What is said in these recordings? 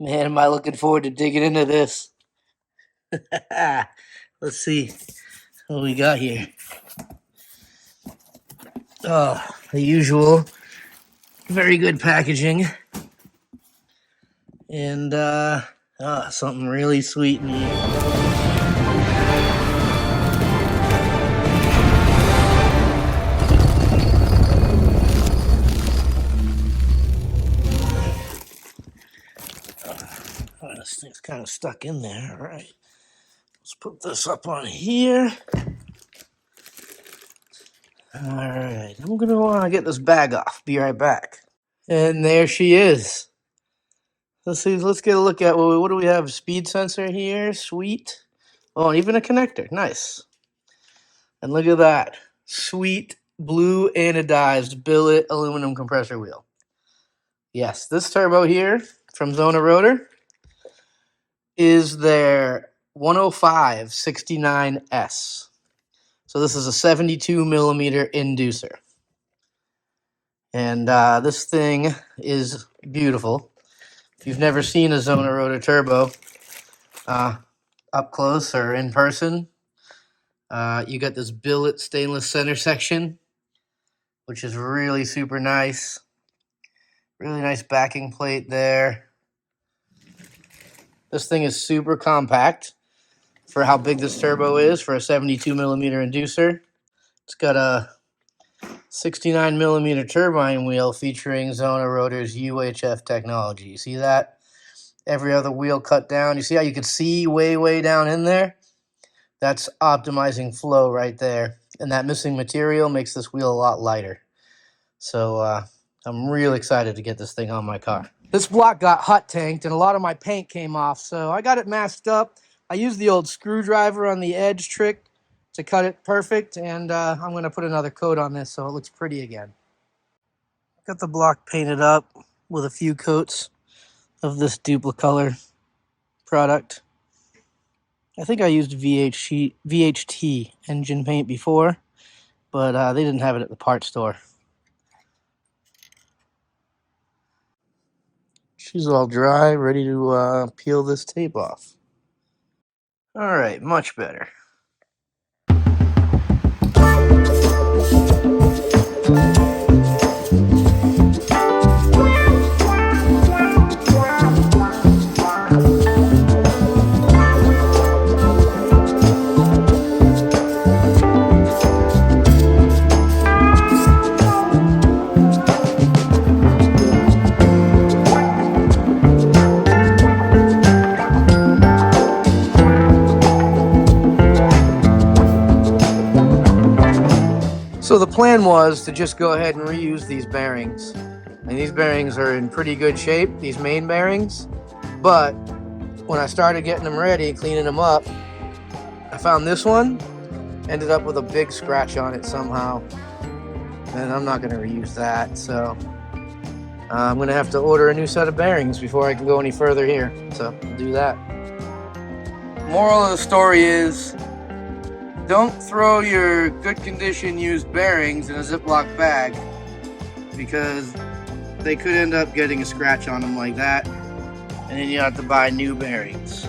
Man, am I looking forward to digging into this. Let's see what we got here. Oh, the usual. Very good packaging. And something really sweet in here. Oh, this thing's kind of stuck in there. All right. Let's put this up on here. All right. I'm going to want to get this bag off. Be right back. And there she is. Let's see. Let's get a look at what do we have? Speed sensor here. Sweet. Oh, and even a connector. Nice. And look at that. Sweet blue anodized billet aluminum compressor wheel. Yes, this turbo here from Zona Rotor is their 105-69S. So this is a 72 millimeter inducer. And this thing is beautiful. If you've never seen a Zona Rotor turbo up close or in person, you got this billet stainless center section, which is really super nice. Really nice backing plate there. This thing is super compact for how big this turbo is for a 72 millimeter inducer. It's got a 69 millimeter turbine wheel featuring Zona Rotor's UHF technology. You see that? Every other wheel cut down. You see how you could see way down in there? That's optimizing flow right there. And that missing material makes this wheel a lot lighter. So I'm real excited to get this thing on my car. This block got hot tanked and a lot of my paint came off, so I got it masked up. I used the old screwdriver on the edge trick to cut it perfect, and I'm going to put another coat on this so it looks pretty again. Got the block painted up with a few coats of this Duplicolor product. I think I used VHT engine paint before, but they didn't have it at the parts store. She's all dry, ready to peel this tape off. All right, much better. So the plan was to just go ahead and reuse these bearings. And these bearings are in pretty good shape, these main bearings. But when I started getting them ready, cleaning them up, I found this one, ended up with a big scratch on it somehow. And I'm not gonna reuse that, so I'm gonna have to order a new set of bearings before I can go any further here. So I'll do that. Moral of the story is, don't throw your good condition used bearings in a Ziploc bag because they could end up getting a scratch on them like that, and then you have to buy new bearings.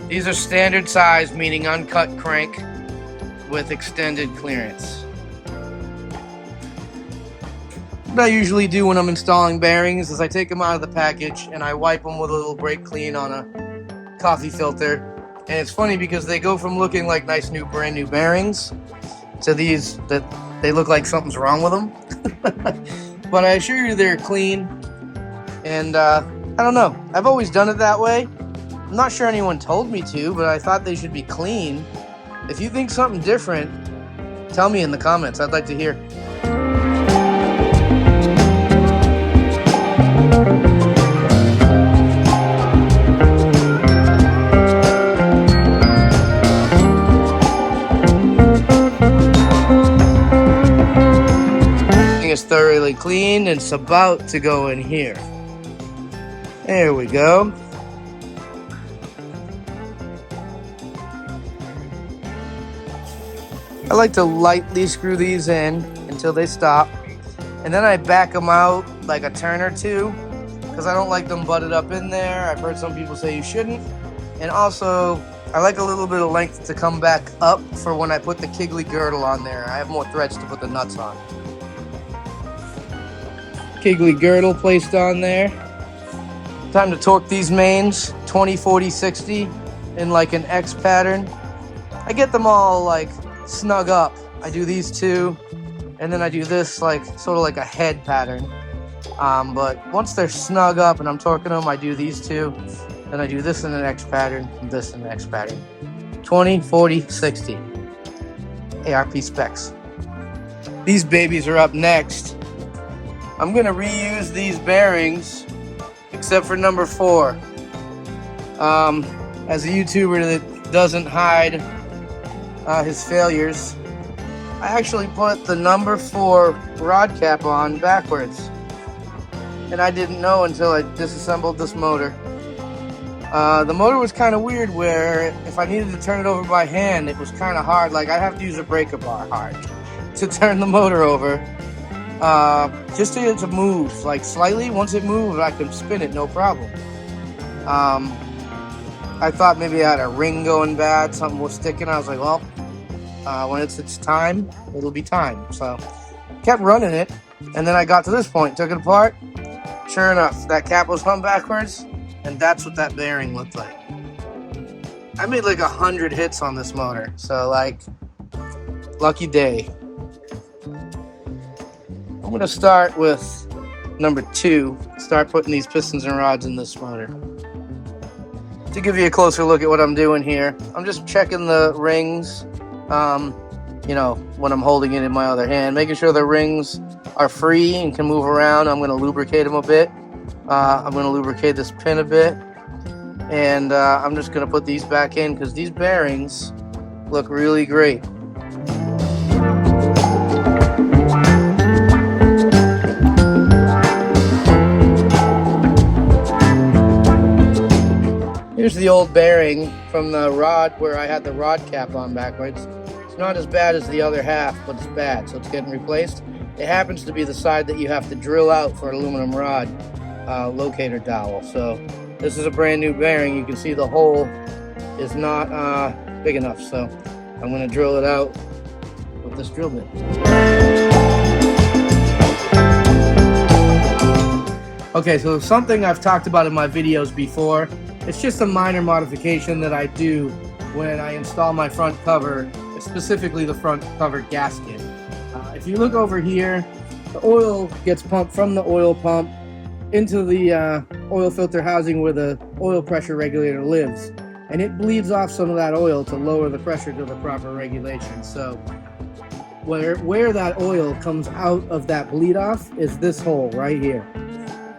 These are standard size, meaning uncut crank with extended clearance. What I usually do when I'm installing bearings is I take them out of the package and I wipe them with a little brake clean on a coffee filter. And it's funny because they go from looking like nice new brand new bearings to these that they look like something's wrong with them. But I assure you they're clean. And I don't know, I've always done it that way. I'm not sure anyone told me to, but I thought they should be clean. If you think something different, tell me in the comments. I'd like to hear. Is thoroughly cleaned and it's about to go in here. There we go. I like to lightly screw these in until they stop, and then I back them out like a turn or two because I don't like them butted up in there. I've heard some people say you shouldn't. And also, I like a little bit of length to come back up for when I put the Kigley girdle on there. I have more threads to put the nuts on. Kigley girdle placed on there. Time to torque these mains, 20, 40, 60 in like an X pattern. I get them all like snug up. I do these two, and then I do this like sort of like a head pattern. But once they're snug up and I'm torquing them, I do these two. Then I do this in an X pattern, and this in an X pattern. 20, 40, 60. ARP specs. These babies are up next. I'm gonna reuse these bearings, except for number 4. As a YouTuber that doesn't hide his failures, I actually put the number 4 rod cap on backwards. And I didn't know until I disassembled this motor. The motor was kind of weird where if I needed to turn it over by hand, it was kind of hard. Like I'd have to use a breaker bar hard to turn the motor over. Just to get it to move, like slightly. Once it moved, I could spin it, no problem. I thought maybe I had a ring going bad, something was sticking. I was like, well, when it's time, it'll be time. So kept running it, and then I got to this point, took it apart. Sure enough, that cap was hung backwards, and that's what that bearing looked like. I made like 100 hits on this motor, so like, lucky day. I'm gonna start with number 2, start putting these pistons and rods in this motor. To give you a closer look at what I'm doing here, I'm just checking the rings, you know, when I'm holding it in my other hand, making sure the rings are free and can move around. I'm gonna lubricate them a bit. I'm gonna lubricate this pin a bit, and I'm just gonna put these back in because these bearings look really great. Here's the old bearing from the rod where I had the rod cap on backwards. It's not as bad as the other half, but it's bad, so it's getting replaced. It happens to be the side that you have to drill out for an aluminum rod locator dowel. So this is a brand new bearing. You can see the hole is not big enough, so I'm going to drill it out with this drill bit. Okay, so something I've talked about in my videos before. It's just a minor modification that I do when I install my front cover, specifically the front cover gasket. If you look over here, the oil gets pumped from the oil pump into the oil filter housing where the oil pressure regulator lives, and it bleeds off some of that oil to lower the pressure to the proper regulation. So where that oil comes out of that bleed off is this hole right here.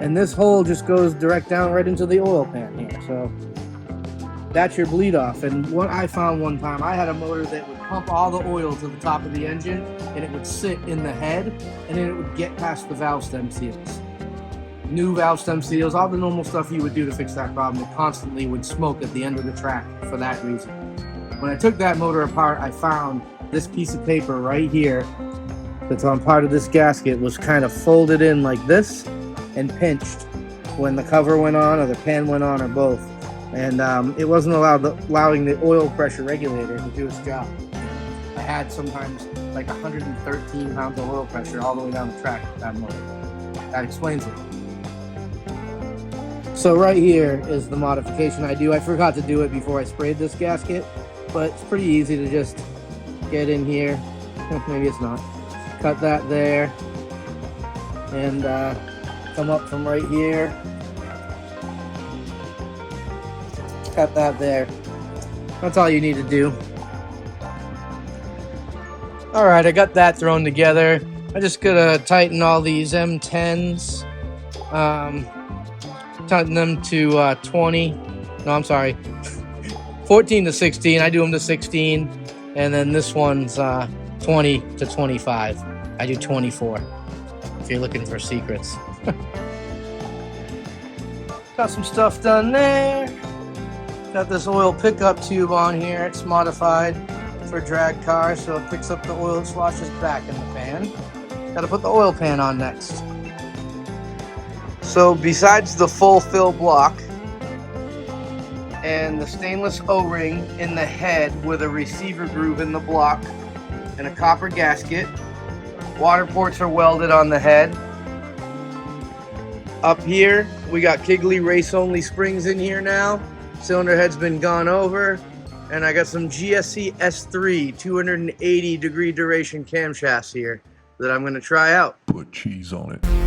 And this hole just goes direct down right into the oil pan here. So that's your bleed off. And what I found one time, I had a motor that would pump all the oil to the top of the engine, and it would sit in the head, and then it would get past the valve stem seals. New valve stem seals, all the normal stuff you would do to fix that problem. It constantly would smoke at the end of the track for that reason. When I took that motor apart, I found this piece of paper right here that's on part of this gasket was kind of folded in like this and pinched when the cover went on or the pan went on or both. And it wasn't allowing the oil pressure regulator to do its job. I had sometimes like 113 pounds of oil pressure all the way down the track with that motor. That explains it. So right here is the modification I do. I forgot to do it before I sprayed this gasket, but it's pretty easy to just get in here. Maybe it's not. Cut that there and come up from right here. Cut that there. That's all you need to do. Alright, I got that thrown together. I just gotta tighten all these M10s. Tighten them to 20. No, I'm sorry. 14 to 16. I do them to 16. And then this one's 20 to 25. I do 24. If you're looking for secrets. Got some stuff done there. Got this oil pickup tube on here. It's modified for drag cars, so it picks up the oil and sloshes back in the pan. Got to put the oil pan on next. So besides the full fill block and the stainless O-ring in the head with a receiver groove in the block and a copper gasket, water ports are welded on the head. Up here, we got Kigley race-only springs in here now. Cylinder head's been gone over. And I got some GSC S3 280 degree duration camshafts here that I'm going to try out. Put cheese on it.